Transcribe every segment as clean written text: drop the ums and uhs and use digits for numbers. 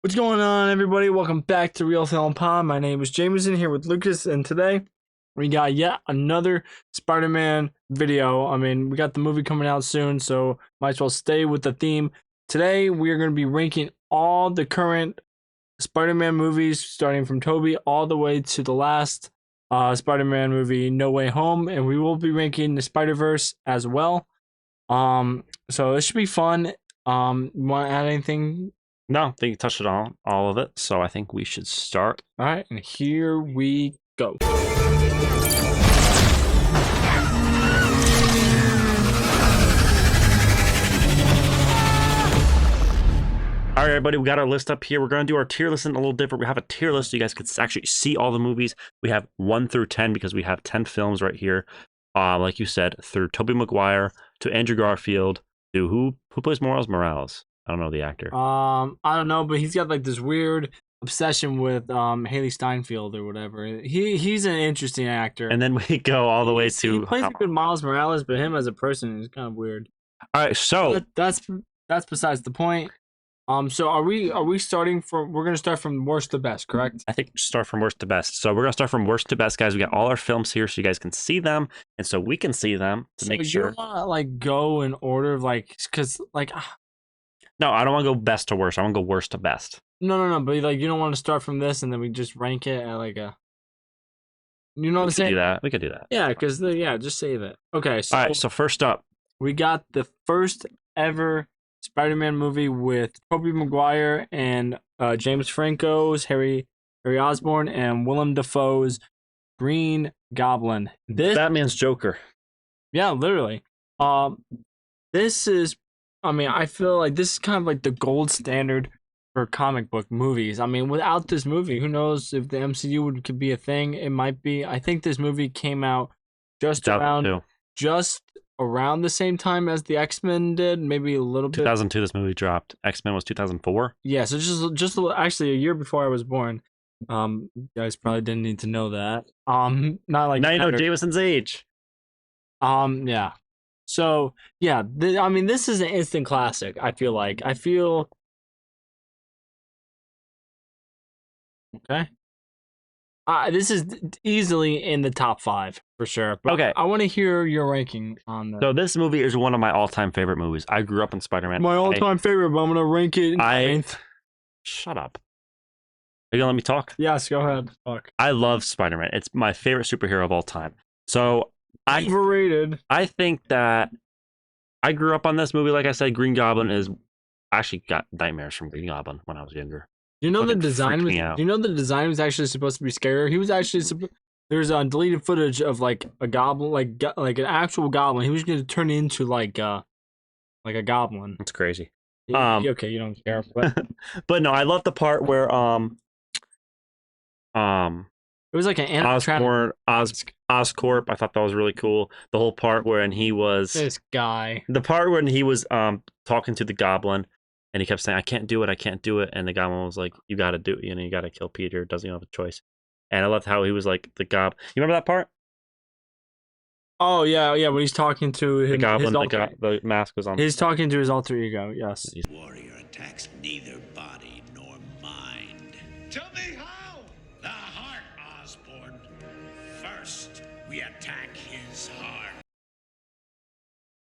What's going on, everybody? Welcome back to Real Film Pod. My name is Jameson here with Lucas, and today we got yet another Spider-Man video. I mean, we got the movie coming out soon, so might as well stay with the theme. Today we are going to be ranking all the current Spider-Man movies, starting from Tobey all the way to the last Spider-Man movie, No Way Home, and we will be ranking the Spider-Verse as well. So this should be fun. You want to add anything? No, I think you touched it all of it. So I think we should start. All right, and here we go. All right, everybody, we got our list up here. We're going to do our tier list a little different. We have a tier list so you guys can actually see all the movies. We have 1 through 10 because we have 10 films right here. Like you said, through Tobey Maguire to Andrew Garfield to who plays Miles Morales? I don't know the actor. I don't know, but he's got like this weird obsession with Haley Steinfeld or whatever. He's an interesting actor. And then we go all the way to he plays a good Miles Morales, but him as a person is kind of weird. All right, so that's besides the point. So are we starting from? We're gonna start from worst to best, correct? I think start from worst to best. So we're gonna start from worst to best, guys. We got all our films here, so you guys can see them, and so we can see them to make sure. You wanna like go in order of like, cause like. No, I don't want to go best to worst. I want to go worst to best. No. But like, you don't want to start from this and then we just rank it at like a. You know what I'm saying? We could do that. Yeah, because just save it. Okay. So, all right. So first up, we got the first ever Spider-Man movie with Tobey Maguire and James Franco's Harry Osborn and Willem Dafoe's Green Goblin. This Batman's Joker. Yeah, literally. This is. I mean, I feel like this is kind of like the gold standard for comic book movies. I mean, without this movie, who knows if the MCU could be a thing? It might be. I think this movie came out just around the same time as the X-Men did, maybe a little bit. 2002, this movie dropped. X-Men was 2004. Yeah, so just actually a year before I was born. You guys probably didn't need to know that. Not like now you know Jameson's age. Yeah. So yeah, I mean, this is an instant classic. I feel okay. This is easily in the top 5 for sure. But okay, I want to hear your ranking on this. So this movie is one of my all-time favorite movies. I grew up in Spider-Man. My all-time favorite, but I'm gonna rank it. Shut up. Are you gonna let me talk? Yes, go ahead. Talk. I love Spider-Man. It's my favorite superhero of all time. So overrated. I think that I grew up on this movie. Like I said, Green Goblin is. I actually got nightmares from Green Goblin when I was younger. You know the design was actually supposed to be scary. He was actually there's deleted footage of like a goblin, like an actual goblin. He was going to turn into like a goblin. That's crazy. Okay, you don't care, but but no, I love the part where it was like an Oscorp. I thought that was really cool. The whole part when he was the part when he was talking to the goblin, and he kept saying, "I can't do it," and the goblin was like, "You got to do it. You got to kill Peter. Doesn't have a choice." And I loved how he was like the goblin. You remember that part? Oh yeah. When he's talking to him, the goblin, the mask was on. He's talking to his alter ego. Yes. Warrior attacks neither body nor mind. Tell me how. The heart, Osborn. First, we attack his heart.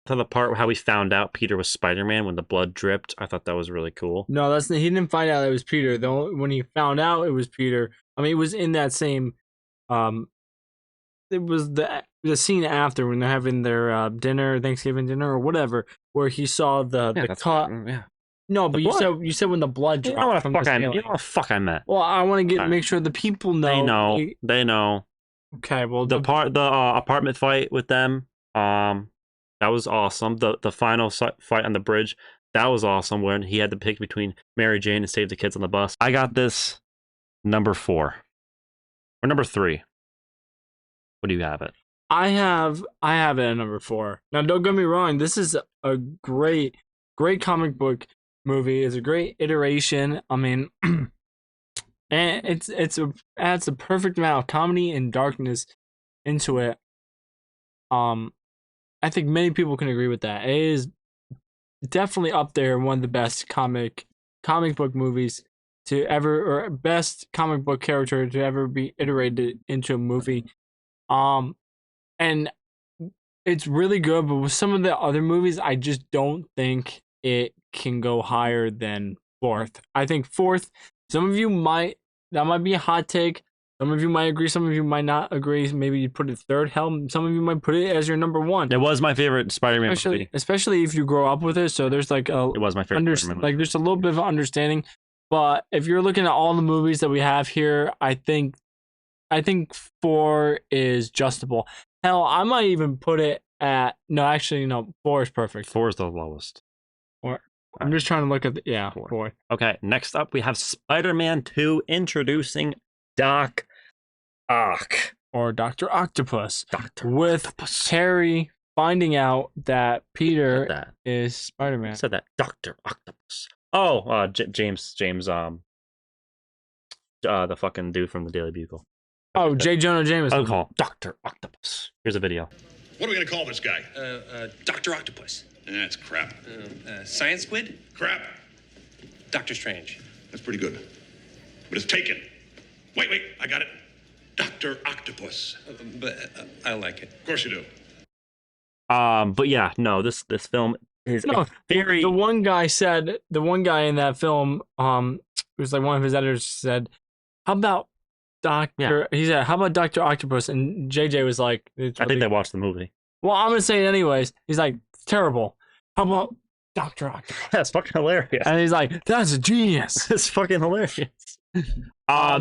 To the part how we found out Peter was Spider-Man when the blood dripped, I thought that was really cool. No, he didn't find out it was Peter. Though when he found out it was Peter, I mean, it was in that same, it was the scene after when they're having their Thanksgiving dinner or whatever, where he saw the cut. Yeah. No, but you said when the blood dropped. You know what the fuck I meant. Well, I want to make sure the people know. They know. Okay, well, the apartment fight with them, that was awesome. The final fight on the bridge, that was awesome when he had to pick between Mary Jane and save the kids on the bus. I got this number 4 or number 3. What do you have it? I have it at number 4. Now, don't get me wrong. This is a great comic book movie. It's a great iteration. I mean, and it adds a perfect amount of comedy and darkness into it. I think many people can agree with that. It is definitely up there, one of the best comic book movies to ever, or best comic book character to ever be iterated into a movie. And it's really good, but with some of the other movies, I just don't think it can go higher than fourth. I think fourth, some of you might, that might be a hot take. Some of you might agree, some of you might not agree. Maybe you put it third. Hell, some of you might put it as your number one. It was my favorite Spider-Man movie. Especially if you grow up with it. So there's like a, it was my favorite Spider-Man movie. Like there's a little bit of understanding. But if you're looking at all the movies that we have here, I think 4 is justable. Hell, I might even put it at, no, actually, no, 4 is perfect. 4 is the lowest. 4. I'm just trying to look at the, 4. Okay, next up we have Spider-Man 2 introducing Doc Ock. Or Dr. Octopus. With Harry finding out that Peter is Spider-Man. Who said that? Dr. Octopus. Oh, James, the fucking dude from the Daily Bugle. Oh, J. Jonah Jameson. I'll call Dr. Octopus. Here's a video. What are we gonna call this guy? Dr. Octopus. That's crap. Science Squid? Crap. Doctor Strange. That's pretty good. But it's taken. Wait, I got it. Dr. Octopus. But I like it. Of course you do. But yeah, no, this film is very. The one guy in that film, it was like one of his editors said, "How about Doctor?" Yeah. He said, "How about Dr. Octopus?" And JJ was like, "I think they watched the movie." Well, I'm gonna say it anyways. He's like, "It's terrible. How about Dr. Octopus?" That's fucking hilarious. And he's like, "That's a genius." It's fucking hilarious.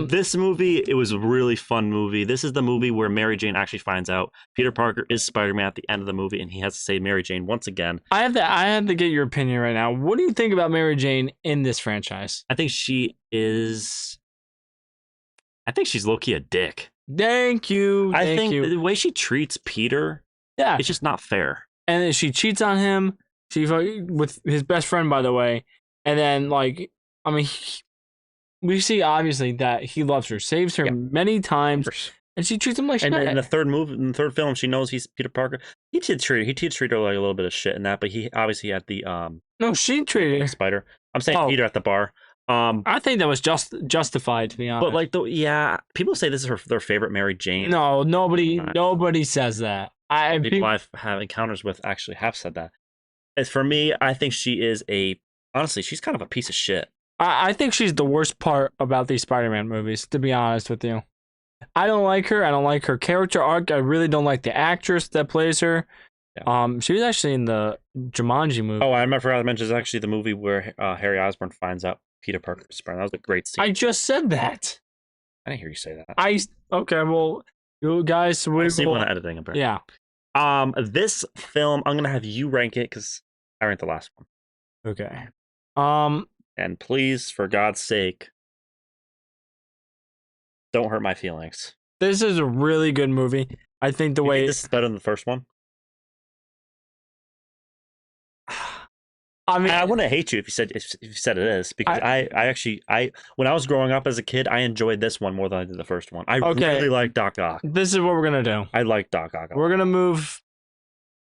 This movie, it was a really fun movie. This is the movie where Mary Jane actually finds out Peter Parker is Spider-Man at the end of the movie, and he has to save Mary Jane once again. I have to get your opinion right now. What do you think about Mary Jane in this franchise? I think she's low-key a dick. Thank you. I think the way she treats Peter, it's just not fair. And then she cheats on him. With his best friend, by the way. And then, we see obviously that he loves her, saves her many times, and she treats him like shit. And in the third film, she knows he's Peter Parker. He did treat her like a little bit of shit in that, but he obviously had the No, she treated her. Spider. I'm saying Peter at the bar. I think that was justified, to be honest. But people say this is their favorite Mary Jane. No, nobody says that. People I've had encounters with actually have said that. As for me, I think she is honestly, she's kind of a piece of shit. I think she's the worst part about these Spider-Man movies, to be honest with you. I don't like her. I don't like her character arc. I really don't like the actress that plays her. Yeah. She was actually in the Jumanji movie. Oh, I forgot to mention, it's actually the movie where Harry Osborn finds out Peter Parker is Spider-Man. That was a great scene. I just said that. I didn't hear you say that. Okay, well, you guys... I'll see when editing it. Yeah. This film, I'm going to have you rank it, because I ranked the last one. Okay. And please, for God's sake, don't hurt my feelings. This is a really good movie. I think the way... this is better than the first one? I mean, I wouldn't hate you if you said it is, because I actually when I was growing up as a kid, I enjoyed this one more than I did the first one. I really like Doc Ock. This is what we're gonna do. I like Doc Ock. We're gonna move.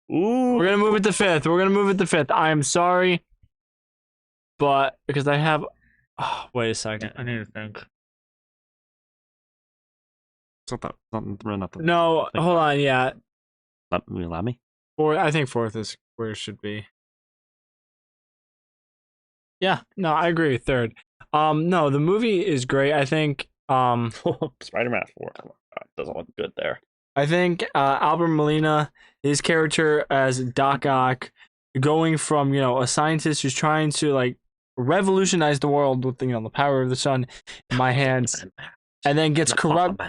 We're gonna move it to 5th. I am sorry, but because I have. Oh, wait a second. I need to think. No, hold on. Yeah. Allow me. I think 4th is where it should be. Yeah, no, I agree with 3rd. No, the movie is great. I think Spider-Man 4 doesn't look good there. I think Albert Molina, his character as Doc Ock, going from a scientist who's trying to revolutionize the world with the power of the sun in my hands, and then gets corrupt. The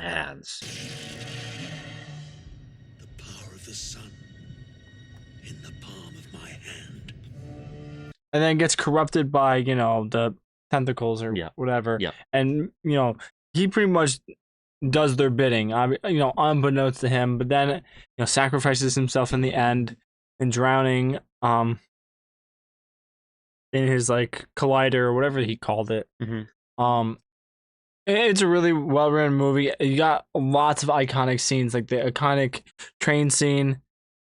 power of the sun in the palm of my hand. And then gets corrupted by, the tentacles or whatever. Yeah. And, he pretty much does their bidding, unbeknownst to him, but then, sacrifices himself in the end and drowning in his, collider or whatever he called it. Mm-hmm. It's a really well-written movie. You got lots of iconic scenes, like the iconic train scene.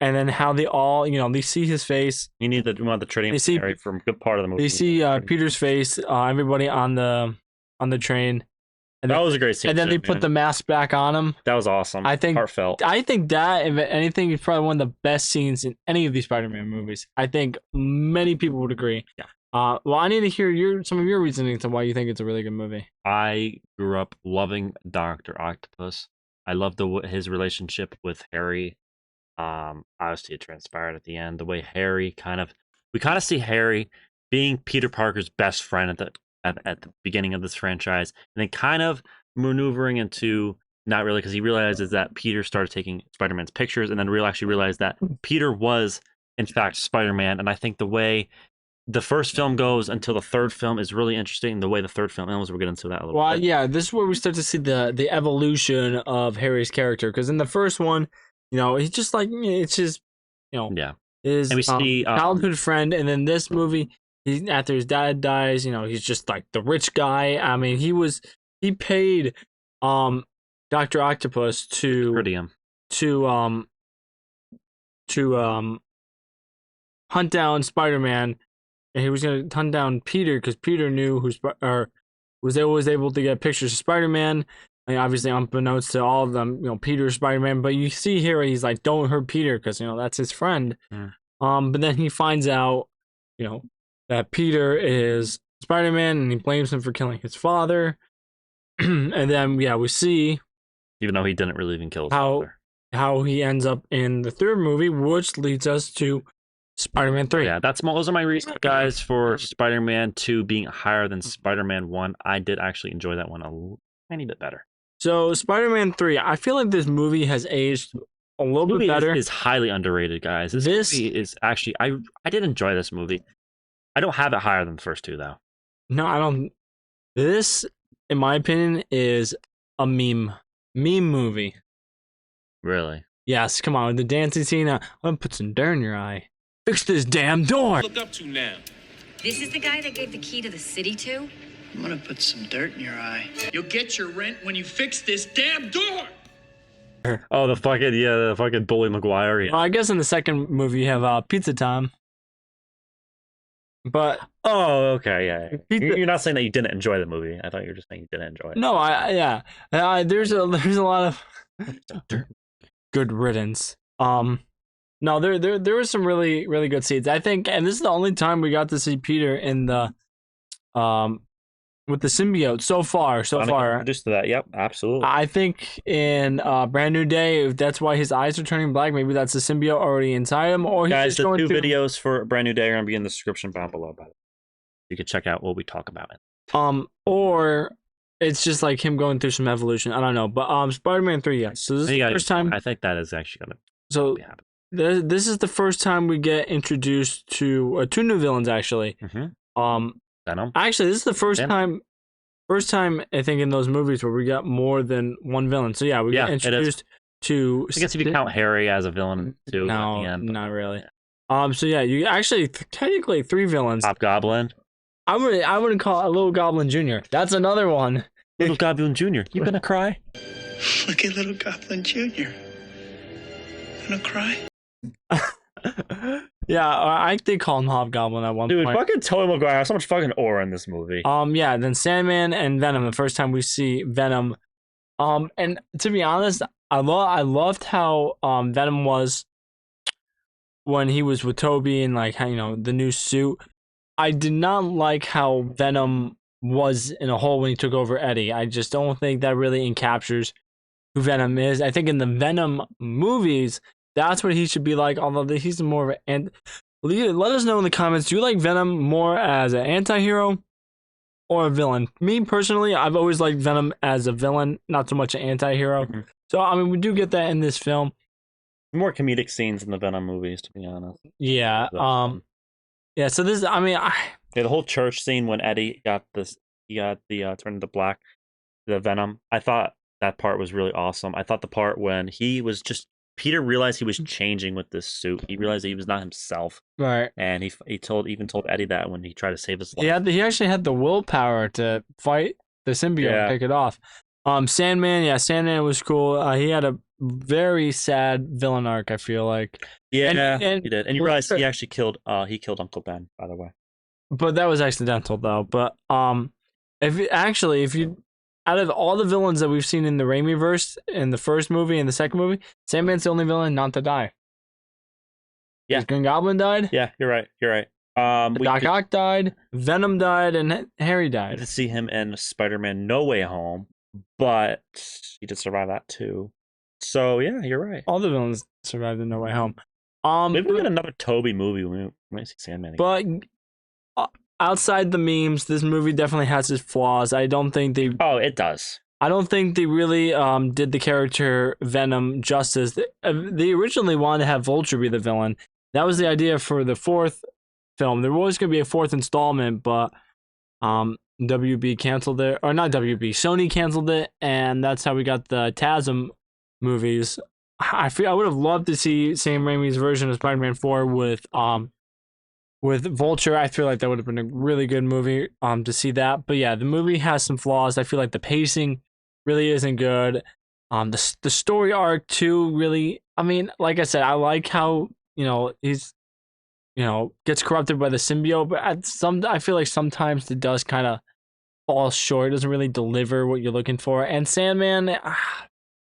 And then how they all, they see his face. You want the trading from a good part of the movie. They see Peter's face. Everybody on the on the train. And That then, was a great scene. and then they put the mask back on him. That was awesome. I think heartfelt. I think that, if anything, is probably one of the best scenes in any of these Spider-Man movies. I think many people would agree. Yeah. Well, I need to hear some of your reasoning to why you think it's a really good movie. I grew up loving Dr. Octopus. I loved his relationship with Harry. Obviously, it transpired at the end. The way Harry we kind of see Harry being Peter Parker's best friend at the beginning of this franchise, and then kind of maneuvering into not really, because he realizes that Peter started taking Spider-Man's pictures, and then actually realized that Peter was in fact Spider-Man. And I think the way the first film goes until the third film is really interesting. The way the third film ends, we'll get into that a little bit. Yeah, this is where we start to see the evolution of Harry's character. Because in the first one, he's just like, it's just, his childhood friend. And then this movie, after his dad dies, he's just like the rich guy. I mean, he paid Dr. Octopus to hunt down Spider-Man. And he was going to hunt down Peter because Peter knew was always able to get pictures of Spider-Man. And obviously, unbeknownst to all of them, Peter's Spider-Man. But you see here, he's like, don't hurt Peter because, that's his friend. Yeah. But then he finds out, that Peter is Spider-Man and he blames him for killing his father. And then, we see... Even though he didn't really even kill his father. How he ends up in the third movie, which leads us to Spider-Man 3. Yeah, those are my reasons, guys, for Spider-Man 2 being higher than Spider-Man 1. I did actually enjoy that one a tiny bit better. So, Spider-Man 3, I feel like this movie has aged a little bit better. Is highly underrated, guys. This movie is actually... I did enjoy this movie. I don't have it higher than the first two, though. No, I don't... This, in my opinion, is a meme movie. Really? Yes, come on. The dancing scene, I'm going to put some dirt in your eye. Fix this damn door! Look up to now. This is the guy that gave the key to the city to? I'm gonna put some dirt in your eye. You'll get your rent when you fix this damn door. Oh, the fucking Bully Maguire. Yeah. Well, I guess in the second movie you have Pizza Time. But okay, yeah. You're not saying that you didn't enjoy the movie. I thought you were just saying you didn't enjoy it. No, there's a lot of good riddance. No, there was some really, really good scenes. I think, and this is the only time we got to see Peter in the with the symbiote so far. Introduced to that, yep, absolutely. I think in Brand New Day, if that's why his eyes are turning black, maybe that's the symbiote already inside him. Or guys, the two videos for Brand New Day are gonna be in the description down below. By the way, you can check out what we talk about. Or it's just like him going through some evolution. I don't know, but Spider-Man 3, yes. So this is the first time. I think that is actually gonna. So this is the first time we get introduced to two new villains, actually. Mm-hmm. Venom. Actually, this is the first time I think in those movies where we got more than one villain. So we get introduced to. I guess if you count Harry as a villain too. No, at the end, not really. So you actually technically three villains. Hobgoblin. I wouldn't call it a Little Goblin Jr. That's another one. Little Goblin Jr. You gonna cry? Look at Little Goblin Jr. Gonna cry? Yeah, I did call him Hobgoblin at one point. Dude, fucking Tobey Maguire has so much fucking aura in this movie. Then Sandman and Venom. The first time we see Venom. And to be honest, I loved how Venom was when he was with Tobey and like how, the new suit. I did not like how Venom was in a hole when he took over Eddie. I just don't think that really encaptures who Venom is. I think in the Venom movies, that's what he should be like, although he's more of an... Let us know in the comments, do you like Venom more as an anti-hero or a villain? Me, personally, I've always liked Venom as a villain, not so much an anti-hero. Mm-hmm. So, we do get that in this film. More comedic scenes in the Venom movies, to be honest. Yeah. Yeah, so this... the whole church scene when Eddie got the turned into black, the Venom, I thought that part was really awesome. I thought the part when Peter realized he was changing with this suit. He realized that he was not himself. Right. And he even told Eddie that when he tried to save his life. Yeah, he actually had the willpower to fight the symbiote and pick it off. Sandman was cool. He had a very sad villain arc, I feel like. Yeah, he did. And you realize he actually killed Uncle Ben, by the way. But that was accidental though. But if you out of all the villains that we've seen in the Raimi verse in the first movie and the second movie, Sandman's the only villain not to die. Yeah. Green Goblin died. Yeah, you're right. You're right. Doc Ock died. Venom died, and Harry died. To see him in Spider-Man No Way Home, but he did survive that too. So yeah, you're right. All the villains survived in No Way Home. Maybe we get another Toby movie when we might see Sandman again. But outside the memes, this movie definitely has its flaws. I don't think they. Oh, it does. I don't think they really did the character Venom justice. They originally wanted to have Vulture be the villain. That was the idea for the fourth film. There was going to be a fourth installment, but WB canceled it, or not WB, Sony canceled it, and that's how we got the TASM movies. I would have loved to see Sam Raimi's version of Spider-Man 4 with Vulture. I feel like that would have been a really good movie to see that. But yeah, the movie has some flaws. I feel like the pacing really isn't good. The story arc too really, I mean, like I said, I like how, he's gets corrupted by the symbiote, but I feel like sometimes it does kind of fall short. It doesn't really deliver what you're looking for. And Sandman, he's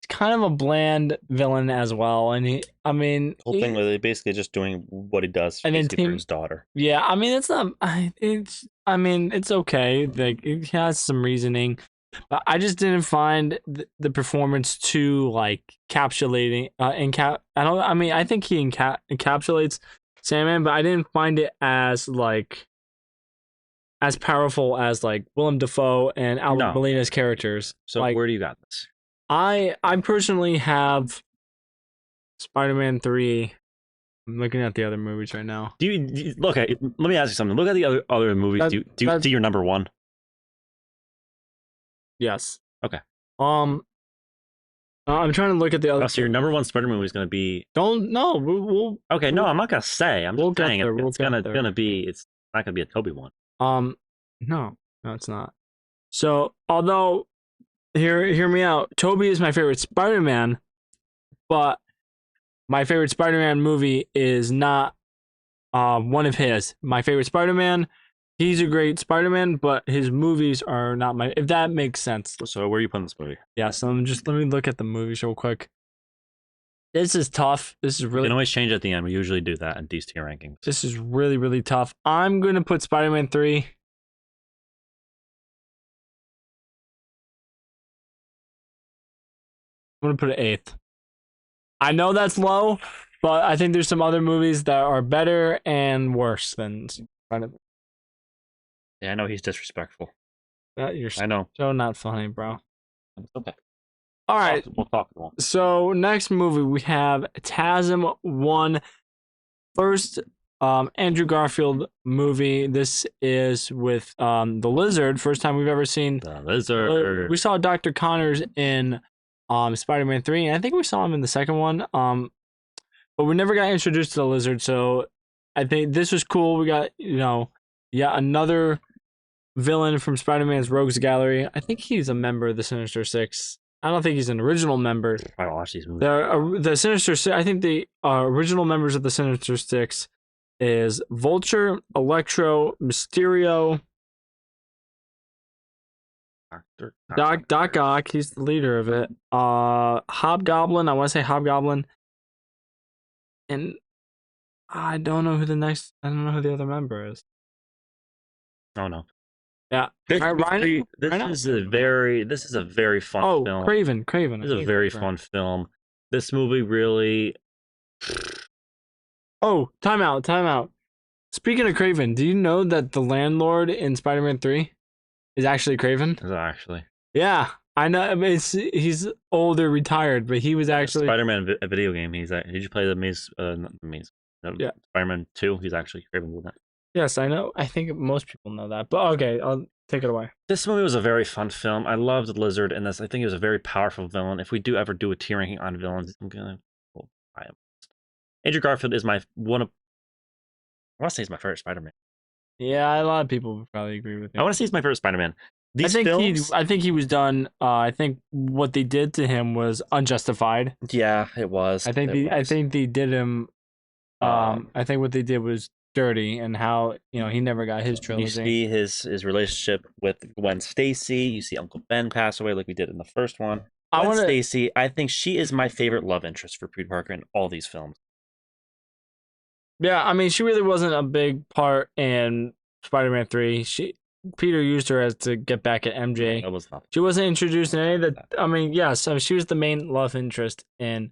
kind of a bland villain as well. And the whole thing was basically just doing what he does for his daughter. Yeah, I mean, it's not. It's okay. Like, it has some reasoning, but I just didn't find the performance too encapsulating. I think he encapsulates Sandman, but I didn't find it as powerful as Willem Dafoe and Albert Molina's characters. So where do you got this? I personally have Spider-Man 3. I'm looking at the other movies right now. Do you look at? Let me ask you something. Look at the other movies. Do you see your number one? Yes. Okay. I'm trying to look at the other. So your number one Spider-Man movie is going to be. We'll. Okay, no, I'm not going to say. I'm just saying it's gonna be. It's not going to be a Toby one. No, it's not. So although, hear me out. Toby is my favorite Spider-Man, but my favorite Spider-Man movie is not one of his. My favorite Spider-Man, he's a great Spider-Man, but his movies are not my. If that makes sense. So where are you putting this movie? Yeah, so let me look at the movies real quick. This is tough. This is really. You can always change at the end. We usually do that in these tier rankings. This is really, really tough. I'm gonna put Spider-Man 3. I'm gonna put it 8th. I know that's low, but I think there's some other movies that are better and worse than Spider-Man. Yeah, I know he's disrespectful. You're I know. So not funny, bro. It's okay. All right. We'll talk about it. So next movie we have TASM 1. First Andrew Garfield movie. This is with the Lizard. First time we've ever seen the Lizard. We saw Dr. Connors in Spider-Man 3, and I think we saw him in the second one. But we never got introduced to the Lizard, so I think this was cool. We got, another villain from Spider-Man's Rogues Gallery. I think he's a member of the Sinister Six. I don't think he's an original member. I watch these movies. The Sinister Six, I think the original members of the Sinister Six is Vulture, Electro, Mysterio, Doc Ock, he's the leader of it. Hobgoblin, I want to say Hobgoblin. And I don't know who the other member is. Oh no. Yeah. This is a very fun film. Craven. This is a very fun film. This movie really. Oh, time out. Speaking of Craven, do you know that the landlord in Spider-Man 3 is actually Craven? Is it actually? Yeah, I know. He's older, retired, but he was actually Spider-Man a video game. Did you play the Maze? Yeah. Spider-Man 2. He's actually Craven with that. Yes, I know. I think most people know that. But okay, I'll take it away. This movie was a very fun film. I loved the Lizard in this. I think he was a very powerful villain. If we do ever do a tier ranking on villains, I'm gonna. Andrew Garfield is I want to say he's my favorite Spider-Man. Yeah, a lot of people would probably agree with me. I want to say he's my favorite Spider-Man. I think he was done. I think what they did to him was unjustified. Yeah, it was. I think they did him. I think what they did was dirty and how he never got his You trilogy. see his relationship with Gwen Stacy. You see Uncle Ben pass away like we did in the first one. Gwen Stacy, I think she is my favorite love interest for Peter Parker in all these films. Yeah, I mean, she really wasn't a big part in Spider-Man 3. Peter used her as to get back at MJ. That was nothing. She wasn't introduced in any of the. I mean, yes, she was the main love interest in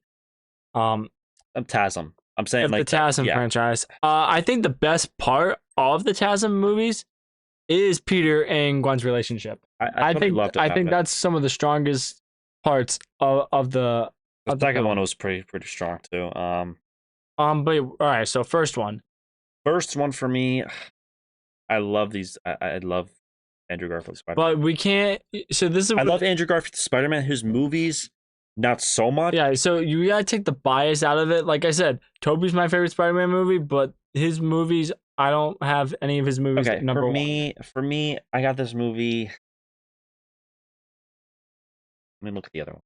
TASM. I'm saying the TASM franchise. I think the best part of the TASM movies is Peter and Gwen's relationship. I think that's some of the strongest parts of the. The second one was pretty strong too. But all right, so first one for me, I love these. I love Andrew Garfield's Spider-Man. But we can't. So this is. I love Andrew Garfield's Spider-Man. Whose movies, not so much. Yeah, so you gotta take the bias out of it. Like I said, Tobey's my favorite Spider-Man movie, but his movies, I don't have any of his movies number one. For me, I got this movie. Let me look at the other one.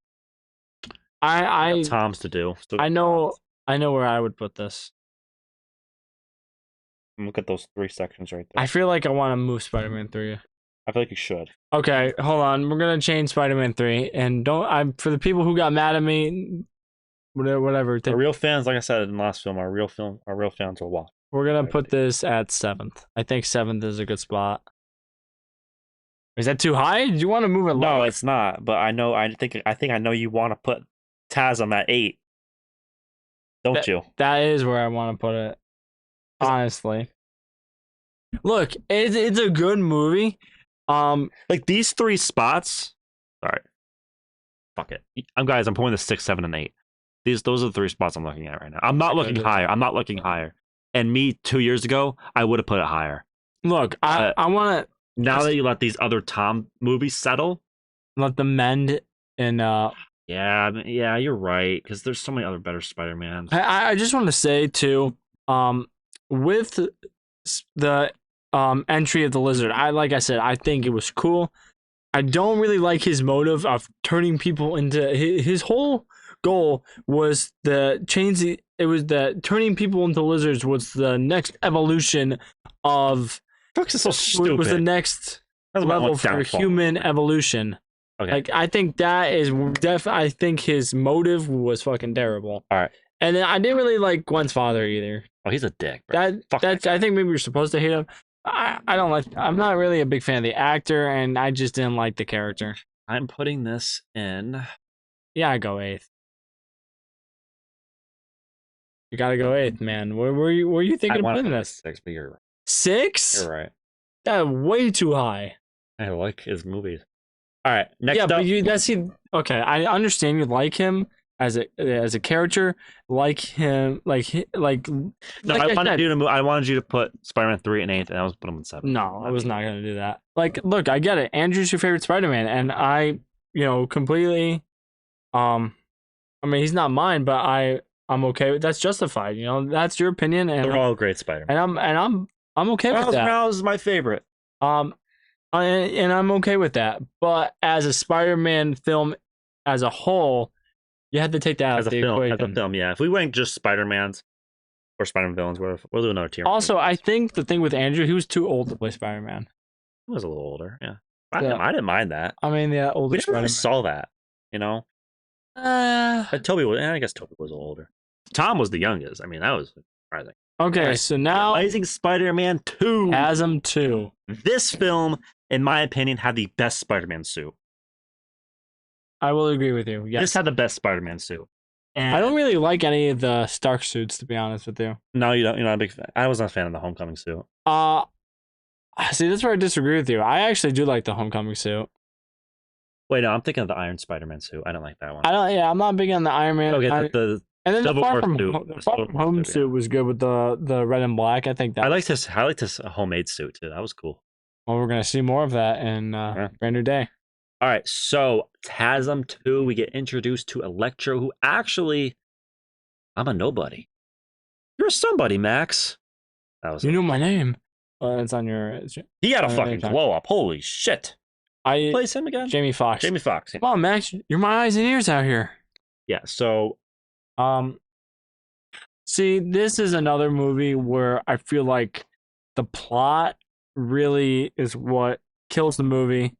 I Tom's to do. So I know where I would put this. Look at those 3 sections right there. I feel like I want to move Spider-Man 3. I feel like you should. Okay, hold on. We're gonna change Spider-Man 3, and for the people who got mad at me, whatever. Our real fans, like I said in the last film, our real fans will watch. We're gonna put this at 7th. I think 7th is a good spot. Is that too high? Do you want to move it lower? No, it's not. But I think I know you want to put TASM at 8. Don't you? That is where I want to put it. Honestly. Look, it's a good movie. Like these 3 spots. All right. Fuck it. I'm putting the 6, 7, and 8. Those are the 3 spots I'm looking at right now. I'm not looking higher. And me 2 years ago, I would have put it higher. Look, I want to. Now that you let these other Tom movies settle, let them mend and. Yeah, you're right. Because there's so many other better Spider-Mans. I just want to say too, with the entry of the Lizard, like I said, I think it was cool. I don't really like his motive of turning people into his whole goal was turning people into lizards was the next evolution of. Fuck's so stupid. Was the next level for human evolution. Okay. Like I think that is I think his motive was fucking terrible. All right. And then I didn't really like Gwen's father either. Oh, he's a dick. Bro. I think maybe you're supposed to hate him. I don't like. I'm not really a big fan of the actor, and I just didn't like the character. I'm putting this in. Yeah, I go 8th. You gotta go 8th, man. Where were you thinking of putting this? 6, but you're right. 6? You're right. That's way too high. I like his movies. All right, next up. But okay, I understand you like him as a character, like him, No, I wanted you to put Spider-Man 3 in 8th, and I was putting him in 7th. No, I was not gonna do that. Like, look, I get it. Andrew's your favorite Spider-Man, and I, completely. I mean, he's not mine, but I'm okay with that's justified. That's your opinion, and they're all great Spider-Man. And I'm okay with that. Miles is my favorite. And I'm okay with that. But as a Spider-Man film as a whole, you had to take that out of the equation. As a film, yeah. If we went just Spider-Mans or Spider-Man villains, we'll do another tier. Also, I think the thing with Andrew, he was too old to play Spider-Man. He was a little older, yeah. I didn't mind that. I mean, yeah, older. We never really saw that, Toby was. I guess Toby was older. Tom was the youngest. I mean, that was surprising. Okay, so now Amazing Spider-Man 2. TASM 2. This film, in my opinion, had the best Spider-Man suit. I will agree with you. Yes. This had the best Spider-Man suit. And I don't really like any of the Stark suits, to be honest with you. No, you don't. You're not a big fan. I was not a fan of the Homecoming suit. See, that's where I disagree with you. I actually do like the Homecoming suit. Wait, no, I'm thinking of the Iron Spider-Man suit. I don't like that one. I'm not big on the Iron Man. Okay, and then the Far From Home suit was good with the red and black. I think that I liked his homemade suit too. That was cool. Well, we're gonna see more of that in Brand New Day. All right, so TASM 2, we get introduced to Electro, who actually, I'm a nobody. You're somebody, Max. You knew my name. It's on your. He had a fucking glow up. Holy shit! Who plays him again? Jamie Foxx. Jamie Foxx. Come on, Max. You're my eyes and ears out here. Yeah. So, See, this is another movie where I feel like the plot really is what kills the movie.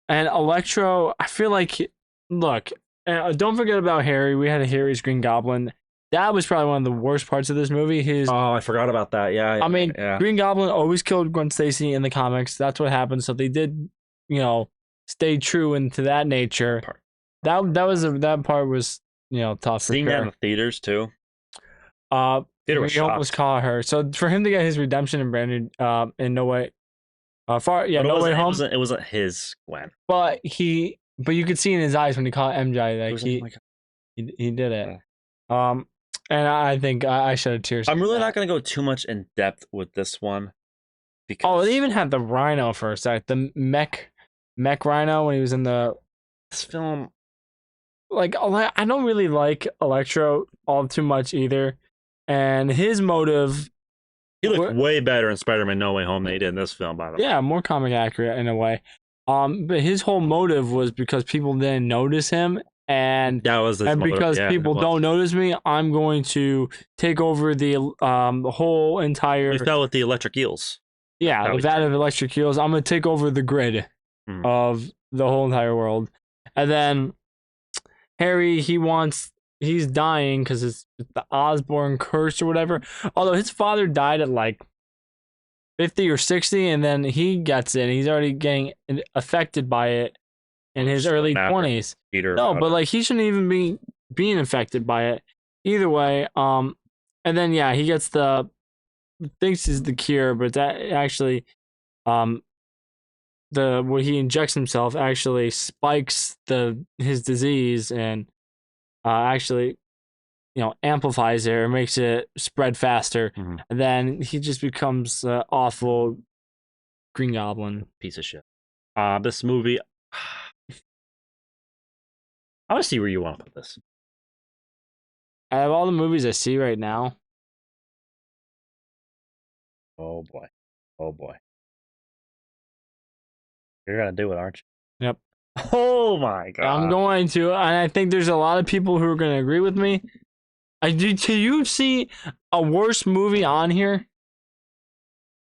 And Electro, I feel like, look, don't forget about Harry. We had a Harry's Green Goblin. That was probably one of the worst parts of this movie. Oh, I forgot about that. Yeah. I mean, yeah. Green Goblin always killed Gwen Stacy in the comics. That's what happened. So they did, stay true into that nature. That part was tough. Seeing for that sure. in the theaters too. Theater was almost caught her. So for him to get his redemption in Brandon, in No Way, No Way Home. It wasn't his Gwen. But you could see in his eyes when he caught MJ that he did it. Yeah. And I think I shed tears. I'm really not going to go too much in depth with this one. Because they even had the Rhino for a sec. The mech Rhino when he was in this film. Like, I don't really like Electro all too much either. And his motive... He looked way better in Spider-Man No Way Home than he did in this film, by the way. Yeah, more comic accurate in a way. But his whole motive was because people didn't notice him. And that was because people don't notice me, I'm going to take over the whole entire... We fell with the electric eels. Yeah, the vat of electric eels. I'm going to take over the grid of the whole entire world. And then Harry, he's dying because it's the Osborn curse or whatever. Although his father died at like 50 or 60, and then he gets it. And he's already getting affected by it in his early 20s. No, but like he shouldn't even be being affected by it. Either way, and then he gets thinks is the cure, but that actually, what he injects himself actually spikes his disease and actually, amplifies it or makes it spread faster. Mm-hmm. And then he just becomes an awful Green Goblin piece of shit. This movie, I want to see where you want to put this. Out of all the movies I see right now, oh boy, you're gonna do it, aren't you? Yep. Oh my god. I'm going to, and I think there's a lot of people who are going to agree with me. Do you see a worse movie on here?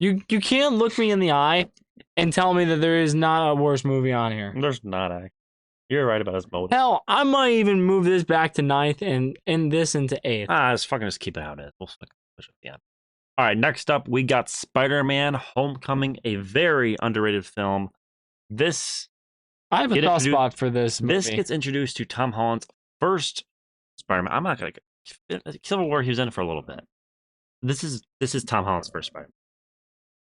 You can't look me in the eye and tell me that there is not a worse movie on here. There's not. You're right about his motive. Hell, I might even move this back to 9th and end this into 8th. Just keep it how it is. We'll push it at the end. All right, next up, we got Spider-Man Homecoming, a very underrated film. I have a soft spot for this movie. This gets introduced to Tom Holland's first Spider-Man. I'm not going to... Civil War, he was in it for a little bit. This is Tom Holland's first Spider-Man.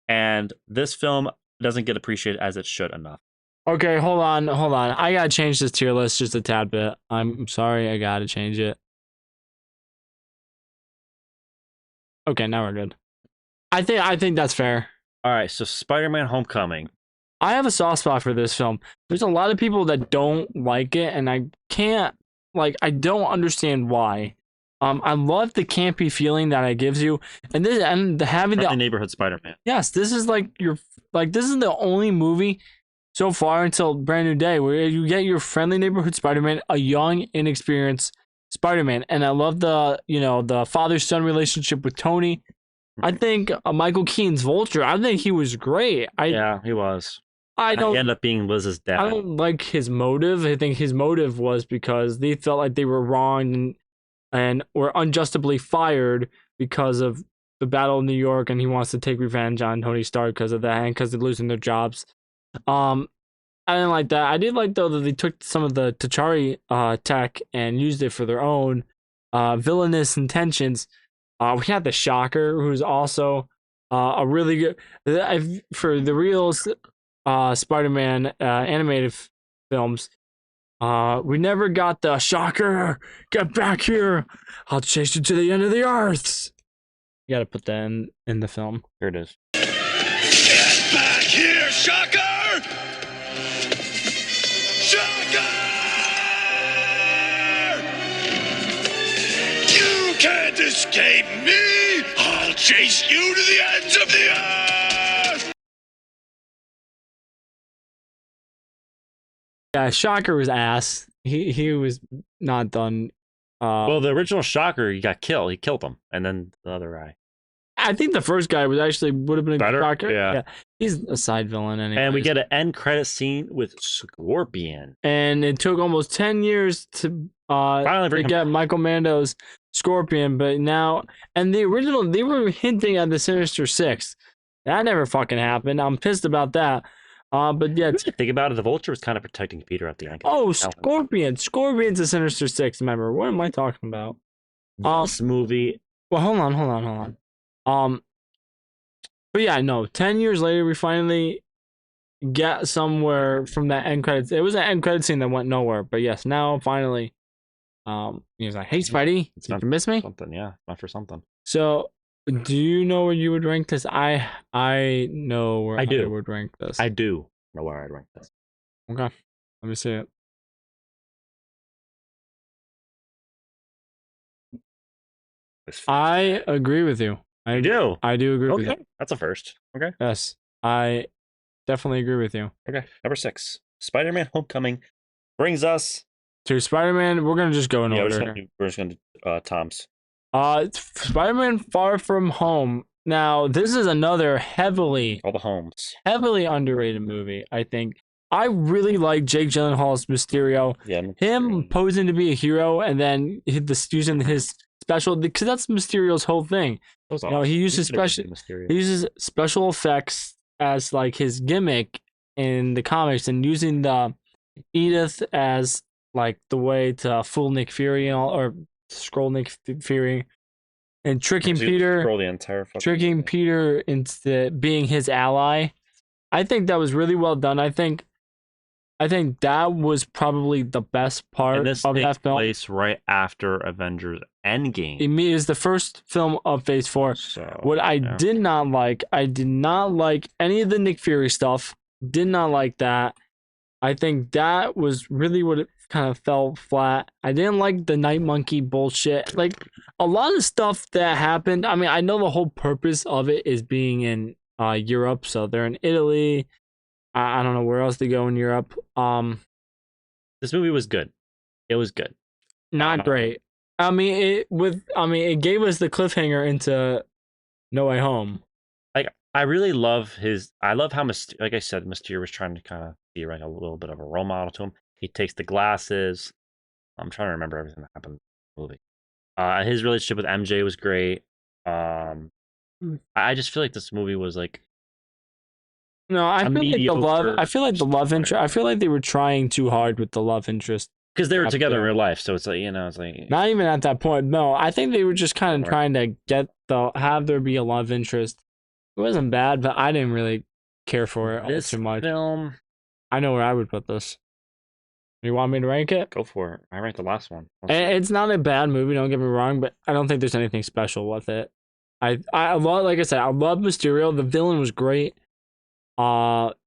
And this film doesn't get appreciated as it should enough. Okay, hold on. I got to change this tier list just a tad bit. I'm sorry, I got to change it. Okay, now we're good. I think that's fair. All right, so Spider-Man Homecoming. I have a soft spot for this film. There's a lot of people that don't like it, and I don't understand why. I love the campy feeling that it gives you, and having the neighborhood Spider-Man. Yes, this is this is the only movie so far until Brand New Day where you get your friendly neighborhood Spider-Man, a young, inexperienced Spider-Man, and I love the father-son relationship with Tony. I think Michael Keaton's Vulture. I think he was great. Yeah, he was. He ended up being Liz's dad. I don't like his motive. I think his motive was because they felt like they were wronged and were unjustly fired because of the Battle of New York, and he wants to take revenge on Tony Stark because of that and because they're losing their jobs. I didn't like that. I did like, though, that they took some of the T'Chari tech and used it for their own villainous intentions. We had the Shocker, who's also a really good... For the real Spider-Man animated films, we never got the Shocker, get back here, I'll chase you to the end of the earth. You gotta put that in the film. Here it is. Get back here, Shocker! Shocker! You can't escape me! I'll chase you to the ends of the earth! Yeah, Shocker was ass. He was not done Well, the original Shocker, he got killed. He killed him, and then the other guy. I think the first guy would have been a Better? Shocker. Yeah. He's a side villain anyway. And we get an end credit scene with Scorpion. And it took almost 10 years to get Michael Mando's Scorpion, but now, and the original, they were hinting at the Sinister Six. That never fucking happened. I'm pissed about that. But yeah, think about it. The Vulture was kind of protecting Peter at the end. Oh, Scorpion! Scorpion's a Sinister Six member. What am I talking about? This movie. Well, hold on. But yeah, no. 10 years later, we finally get somewhere from that end credits. It was an end credit scene that went nowhere. But yes, now finally, he was like, "Hey, Spidey, did you miss me?" Something, yeah, not for something. So, do you know where you would rank this? I know where I would rank this. I do know where I'd rank this. Okay, let me see it. I agree with you. I do agree with you. That's a first. Okay. Yes, I definitely agree with you. Okay. Number 6, Spider-Man: Homecoming brings us to Spider-Man. We're gonna just go in order. We're just gonna do Tom's. Spider-Man: Far From Home. Now, this is another heavily underrated movie. I think I really like Jake Gyllenhaal's Mysterio. Yeah, him posing to be a hero and then using his special, because that's Mysterio's whole thing. Awesome. He uses special effects as like his gimmick in the comics, and using the Edith as like the way to fool Nick Fury or scroll Nick Fury, and tricking Peter into being his ally. I think that was really well done. I think that was probably the best part of that film. This takes place right after Avengers Endgame. It is the first film of Phase 4. So, I did not like any of the Nick Fury stuff. Did not like that. I think that was really what it kind of fell flat. I didn't like the Night Monkey bullshit. Like, a lot of stuff that happened. I mean, I know the whole purpose of it is being in Europe, so they're in Italy. I don't know where else to go in Europe. This movie was good. It was good. Not great. It gave us the cliffhanger into No Way Home. Like, I really love I love how like I said, Mysterio was trying to kind of be like a little bit of a role model to him. He takes the glasses. I'm trying to remember everything that happened in the movie. His relationship with MJ was great. I just feel like this movie was like. No, I feel like the love. I feel like the love interest. I feel like they were trying too hard with the love interest because they were together in real life. So it's like, it's like not even at that point. No, I think they were just kind of trying to have there be a love interest. It wasn't bad, but I didn't really care for it all too much. Film. I know where I would put this. You want me to rank it? Go for it. I ranked the last one. It's not a bad movie. Don't get me wrong, but I don't think there's anything special with it. I love, like I said, I love Mysterio. The villain was great.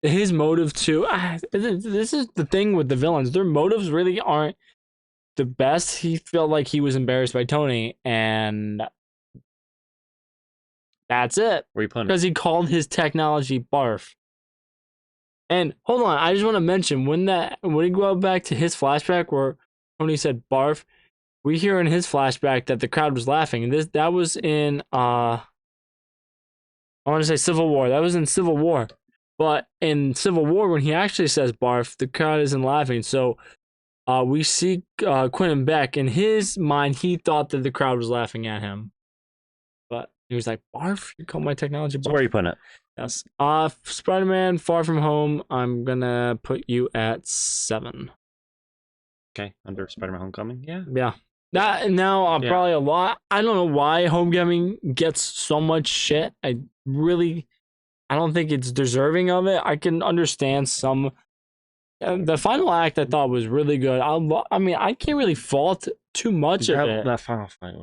His motive too. This is the thing with the villains. Their motives really aren't the best. He felt like he was embarrassed by Tony, and that's it. Where you putting it? Because he called his technology barf. And hold on, I just want to mention when we go back to his flashback where Tony said barf, we hear in his flashback that the crowd was laughing, and that was in I want to say Civil War. That was in Civil War. But in Civil War, when he actually says barf, the crowd isn't laughing. So we see Quentin Beck. In his mind, he thought that the crowd was laughing at him. But he was like, barf? You call my technology barf? So where are you putting it? Yes. Spider-Man: Far From Home, I'm going to put you at 7. Okay, under Spider-Man: Homecoming? Yeah. Yeah. That now probably a lot. I don't know why Homecoming gets so much shit. I don't think it's deserving of it. I can understand some. The final act I thought was really good. I can't really fault too much of it. That final fight.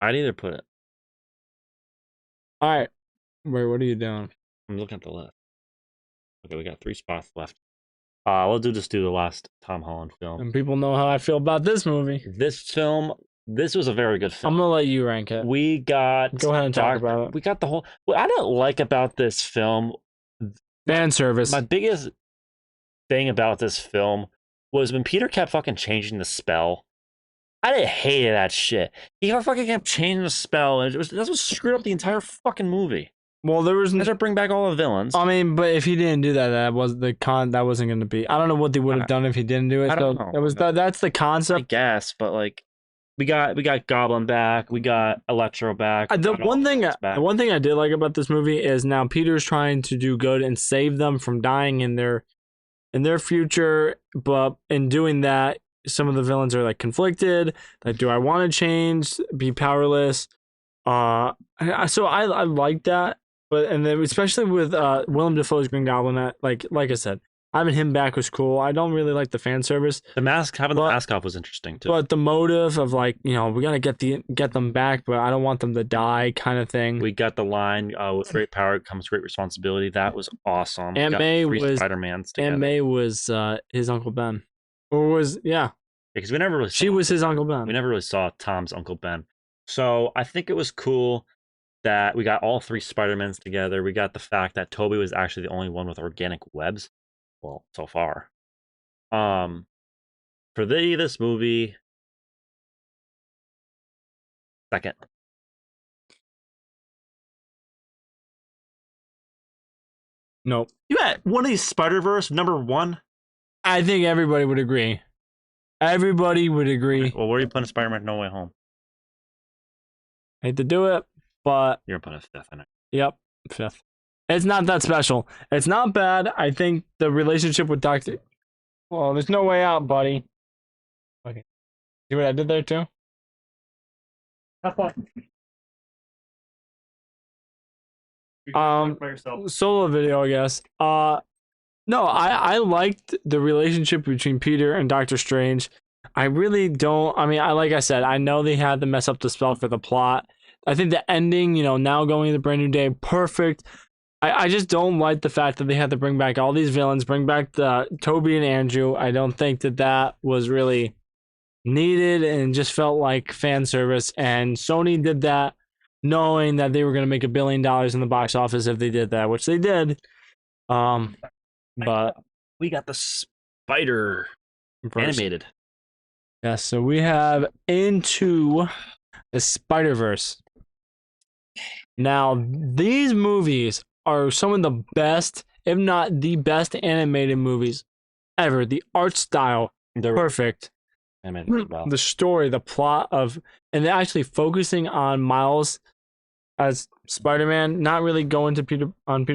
I'd either put it. All right. Wait, what are you doing? I'm looking at the list. Okay, we got 3 spots left. We'll just do the last Tom Holland film. And people know how I feel about this movie. This was a very good film. I'm gonna let you rank it. Go ahead and talk about it. We got the whole. What I don't like about this film, fan service. My biggest thing about this film was when Peter kept fucking changing the spell. I didn't hate that shit. He fucking kept changing the spell, and that's what screwed up the entire fucking movie. Well, there was. They to bring back all the villains. I mean, but if he didn't do that, that was the That wasn't going to be. I don't know what they would have done if he didn't do it. I don't know. That was that's the concept. I guess, but like, we got Goblin back, we got Electro back. The one thing I did like about this movie is now Peter's trying to do good and save them from dying in their future, but in doing that, some of the villains are like conflicted. Like, do I want to change, be powerless? So I like that. But and then especially with Willem Dafoe's Green Goblin, like I said, having him back was cool. I don't really like the fan service. The mask off was interesting too. But the motive of like, we gotta get them back, but I don't want them to die, kind of thing. We got the line, with great power comes great responsibility. That was awesome. Aunt May was Spider-Mans together. Aunt May was his Uncle Ben, or was because we never really she was his Uncle Ben. We never really saw Tom's Uncle Ben, so I think it was cool that we got all 3 Spider-Mans together. We got the fact that Toby was actually the only one with organic webs. Well, so far. For this movie, second. Nope. You had one of these Spider-Verse number 1? I think everybody would agree. Everybody would agree. Well, where are you putting Spider-Man No Way Home? I hate to do it, but you're putting a 5th in it. Yep, 5th. It's not that special. It's not bad. I think the relationship with Dr. Well, there's no way out, buddy. Okay. See what I did there too? Have fun. Solo video, I guess. No, I liked the relationship between Peter and Doctor Strange. I really don't. I mean, like I said, I know they had to mess up the spell for the plot. I think the ending, now going to the brand new day, perfect. I just don't like the fact that they had to bring back all these villains, bring back the Toby and Andrew. I don't think that was really needed and just felt like fan service. And Sony did that knowing that they were going to make $1 billion in the box office if they did that, which they did. But we got the Spider animated. Yeah, so we have Into the Spider-Verse. Now, these movies are some of the best, if not the best animated movies ever. The art style, perfect. The story, the plot of, and they're actually focusing on Miles as Spider-Man, not really going to Peter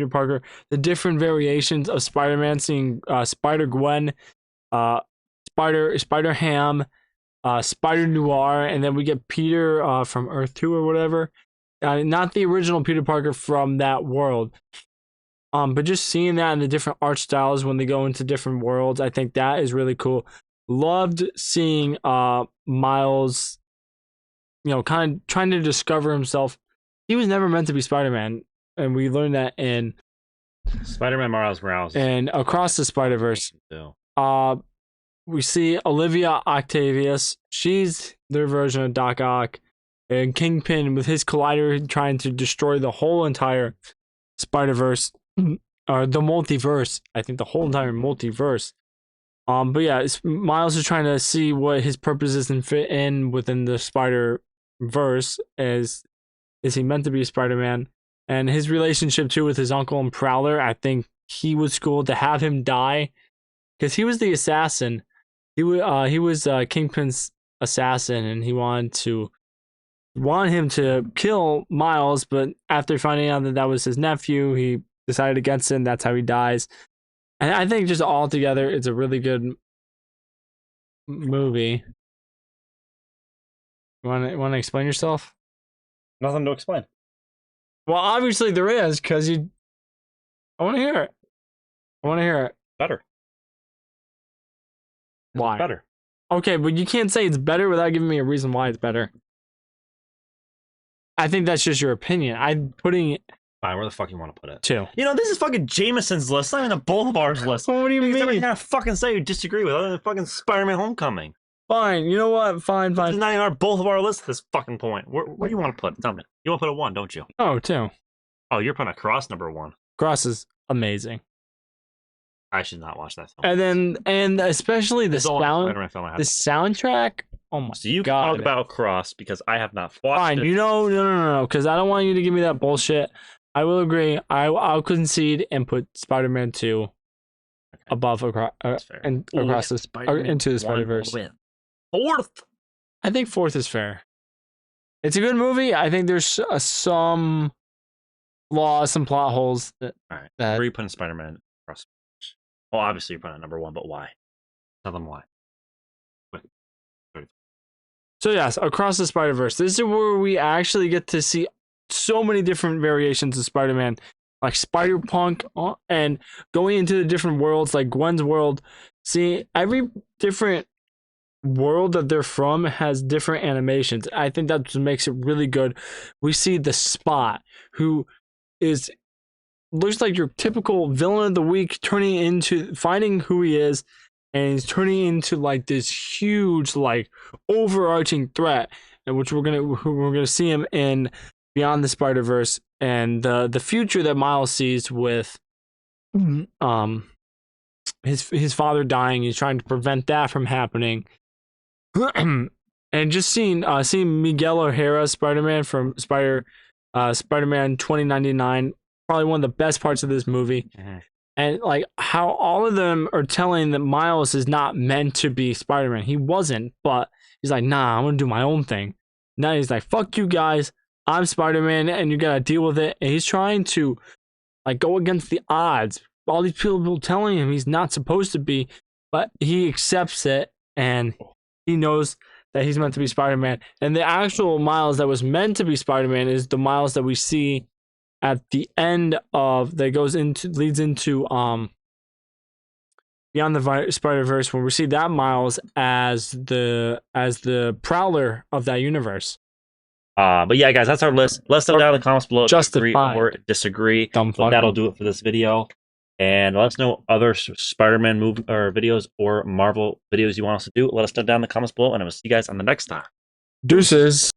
Parker. The different variations of Spider-Man, seeing Spider-Gwen, Spider-Ham, Spider-Noir, and then we get Peter from Earth 2 or whatever. Not the original Peter Parker from that world. But just seeing that in the different art styles when they go into different worlds, I think that is really cool. Loved seeing Miles, kind of trying to discover himself. He was never meant to be Spider-Man, and we learned that in Spider-Man Miles Morales and Across the Spider-Verse. We see Olivia Octavius. She's their version of Doc Ock. And Kingpin with his collider trying to destroy the whole entire Spider-Verse, or the multiverse. I think the whole entire multiverse. But yeah, Miles is trying to see what his purpose is and fit in within the Spider-Verse. Is he meant to be Spider-Man? And his relationship too with his uncle and Prowler, I think he was cool to have him die, because he was the assassin. He was Kingpin's assassin, and he wanted him to kill Miles, but after finding out that was his nephew, he decided against it, and that's how he dies. And I think just all together, it's a really good movie. You want to explain yourself? Nothing to explain. Well, obviously there is, because I want to hear it. Better. Why? Better. Okay, but you can't say it's better without giving me a reason why it's better. I think that's just your opinion. I'm putting it. Fine, where the fuck you want to put it? 2. This is fucking Jameson's list, not even a both of ours list. What do you mean? Everything I fucking say you disagree with, other than fucking Spider-Man Homecoming. Fine, you know what? Fine. This is not even both of our lists at this fucking point. Where do you want to put it? Tell me. You want to put a 1, don't you? Oh, 2. Oh, you're putting Across number 1. Cross is amazing. I should not watch that film. And especially the soundtrack Oh my So you god! talk about Across because I have not watched Fine, it. no, because I don't want you to give me that bullshit. I will agree. I'll concede and put Spider-Man 2 above across and across the into the Spider-Verse. Fourth. I think fourth is fair. It's a good movie. I think there's some flaws, some plot holes. All right. Where are you putting Spider-Man across? Well, obviously you're putting it number 1, but why? Tell them why. So yes, Across the Spider-Verse. This is where we actually get to see so many different variations of Spider-Man, like Spider-Punk, and going into the different worlds, like Gwen's world. See, every different world that they're from has different animations. I think that makes it really good. We see the Spot, who looks like your typical villain of the week, turning into finding who he is, and he's turning into like this huge, like overarching threat, and which we're gonna see him in Beyond the Spider-Verse, and the future that Miles sees with his father dying. He's trying to prevent that from happening. And just seeing Miguel O'Hara Spider-Man from Spider-Man 2099, probably one of the best parts of this movie. Mm-hmm. And like how all of them are telling that Miles is not meant to be Spider-Man. He wasn't, but he's like, nah, I'm gonna do my own thing. Now he's like, fuck you guys, I'm Spider-Man, and you gotta deal with it. And he's trying to like go against the odds. All these people telling him he's not supposed to be, but he accepts it, and he knows that he's meant to be Spider-Man. And the actual Miles that was meant to be Spider-Man is the Miles that we see at the end of leads into Beyond the Spider-Verse, when we see that Miles as the Prowler of that universe. But yeah, guys, that's our list. Let us know down in the comments below if you agree or disagree. But that'll do it for this video. And let us know other Spider-Man movie or videos or Marvel videos you want us to do. Let us know down in the comments below, and I will see you guys on the next time. Deuces.